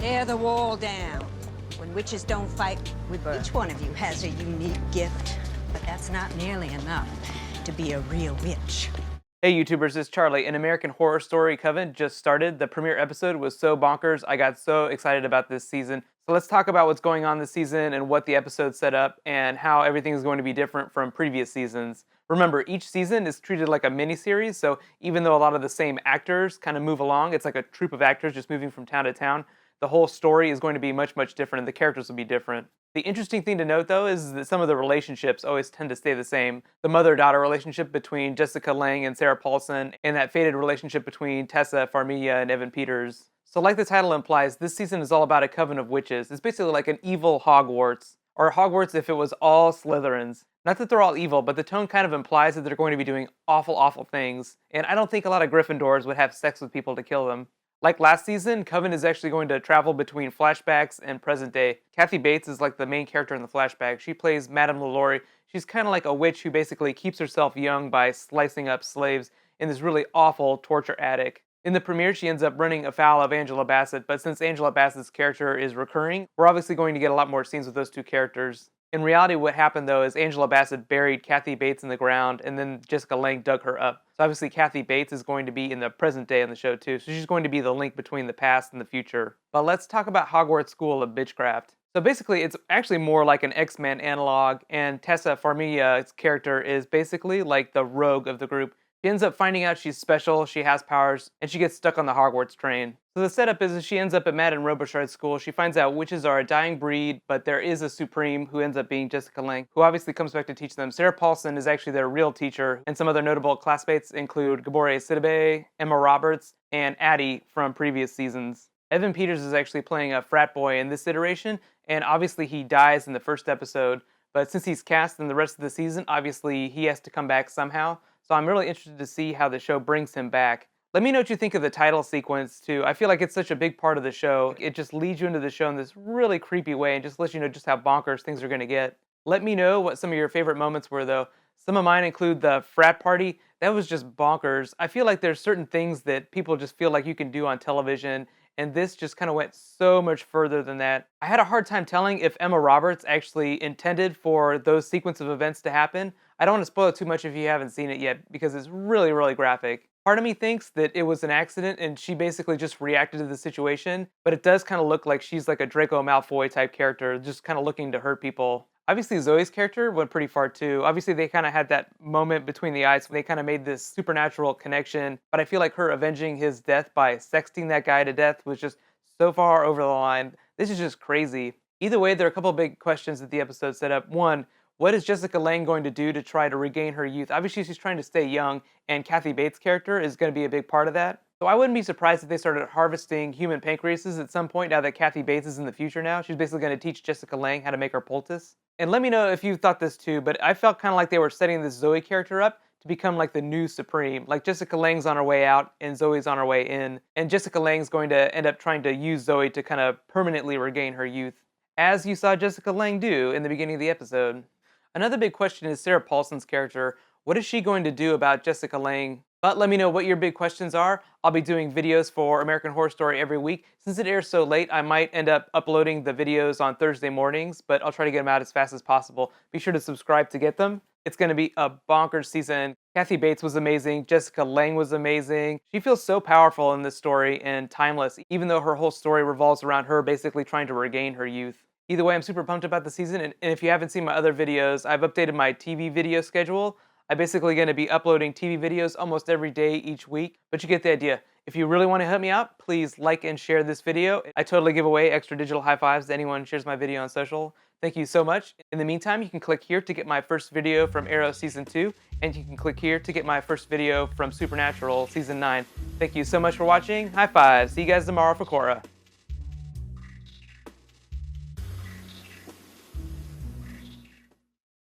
Tear the wall down. When witches don't fight with birth. Each one of you has a unique gift, but that's not nearly enough to be a real witch. Hey YouTubers, it's Charlie. An American Horror Story Coven just started. The premiere episode was so bonkers. I got so excited about this season. So let's talk about what's going on this season and what the episode set up and how everything is going to be different from previous seasons. Remember, each season is treated like a mini-series, so even though a lot of the same actors kind of move along, it's like a troupe of actors just moving from town to town, the whole story is going to be much, much different and the characters will be different. The interesting thing to note, though, is that some of the relationships always tend to stay the same. The mother-daughter relationship between Jessica Lange and Sarah Paulson, and that fated relationship between Tessa Farmiga and Evan Peters. So like the title implies, this season is all about a coven of witches. It's basically like an evil Hogwarts, or Hogwarts if it was all Slytherins. Not that they're all evil, but the tone kind of implies that they're going to be doing awful, awful things, and I don't think a lot of Gryffindors would have sex with people to kill them. Like last season, Coven is actually going to travel between flashbacks and present day. Kathy Bates is like the main character in the flashback. She plays Madame LaLaurie. She's kind of like a witch who basically keeps herself young by slicing up slaves in this really awful torture attic. In the premiere, she ends up running afoul of Angela Bassett, but since Angela Bassett's character is recurring, we're obviously going to get a lot more scenes with those two characters. In reality, what happened though is Angela Bassett buried Kathy Bates in the ground, and then Jessica Lange dug her up. So obviously Kathy Bates is going to be in the present day on the show too, so she's going to be the link between the past and the future. But let's talk about Hogwarts School of Bitchcraft. So basically it's actually more like an X-Men analog, and Tessa Farmiga's character is basically like the rogue of the group. She ends up finding out she's special, she has powers, and she gets stuck on the Hogwarts train. So the setup is she ends up at Madame Robichaud's school. She finds out witches are a dying breed, but there is a supreme who ends up being Jessica Lange, who obviously comes back to teach them. Sarah Paulson is actually their real teacher, and some other notable classmates include Gabore Sidibe, Emma Roberts, and Addie from previous seasons. Evan Peters is actually playing a frat boy in this iteration, and obviously he dies in the first episode, but since he's cast in the rest of the season, obviously he has to come back somehow. So I'm really interested to see how the show brings him back. Let me know what you think of the title sequence too. I feel like it's such a big part of the show. It just leads you into the show in this really creepy way and just lets you know just how bonkers things are going to get. Let me know what some of your favorite moments were though. Some of mine include the frat party. That was just bonkers. I feel like there's certain things that people just feel like you can do on television, and this just kind of went so much further than that. I had a hard time telling if Emma Roberts actually intended for those sequence of events to happen. I don't want to spoil it too much if you haven't seen it yet because it's really, really graphic. Part of me thinks that it was an accident and she basically just reacted to the situation, but it does kind of look like she's like a Draco Malfoy type character, just kind of looking to hurt people. Obviously Zoe's character went pretty far too. Obviously they kind of had that moment between the eyes. They kind of made this supernatural connection, but I feel like her avenging his death by sexting that guy to death was just so far over the line. This is just crazy. Either way, there are a couple of big questions that the episode set up. One, what is Jessica Lange going to do to try to regain her youth? Obviously, she's trying to stay young, and Kathy Bates' character is going to be a big part of that. So I wouldn't be surprised if they started harvesting human pancreases at some point now that Kathy Bates is in the future now. She's basically going to teach Jessica Lange how to make her poultice. And let me know if you thought this too, but I felt kind of like they were setting this Zoe character up to become like the new Supreme. Like Jessica Lange's on her way out and Zoe's on her way in. And Jessica Lange's going to end up trying to use Zoe to kind of permanently regain her youth, as you saw Jessica Lange do in the beginning of the episode. Another big question is Sarah Paulson's character. What is she going to do about Jessica Lange? But let me know what your big questions are. I'll be doing videos for American Horror Story every week. Since it airs so late, I might end up uploading the videos on Thursday mornings, but I'll try to get them out as fast as possible. Be sure to subscribe to get them. It's going to be a bonkers season. Kathy Bates was amazing. Jessica Lange was amazing. She feels so powerful in this story and timeless, even though her whole story revolves around her basically trying to regain her youth. Either way, I'm super pumped about the season, and if you haven't seen my other videos, I've updated my TV video schedule. I'm basically going to be uploading TV videos almost every day each week, but you get the idea. If you really want to help me out, please like and share this video. I totally give away extra digital high fives to anyone who shares my video on social. Thank you so much. In the meantime, you can click here to get my first video from Arrow Season 2, and you can click here to get my first video from Supernatural Season 9. Thank you so much for watching. High fives. See you guys tomorrow for Korra.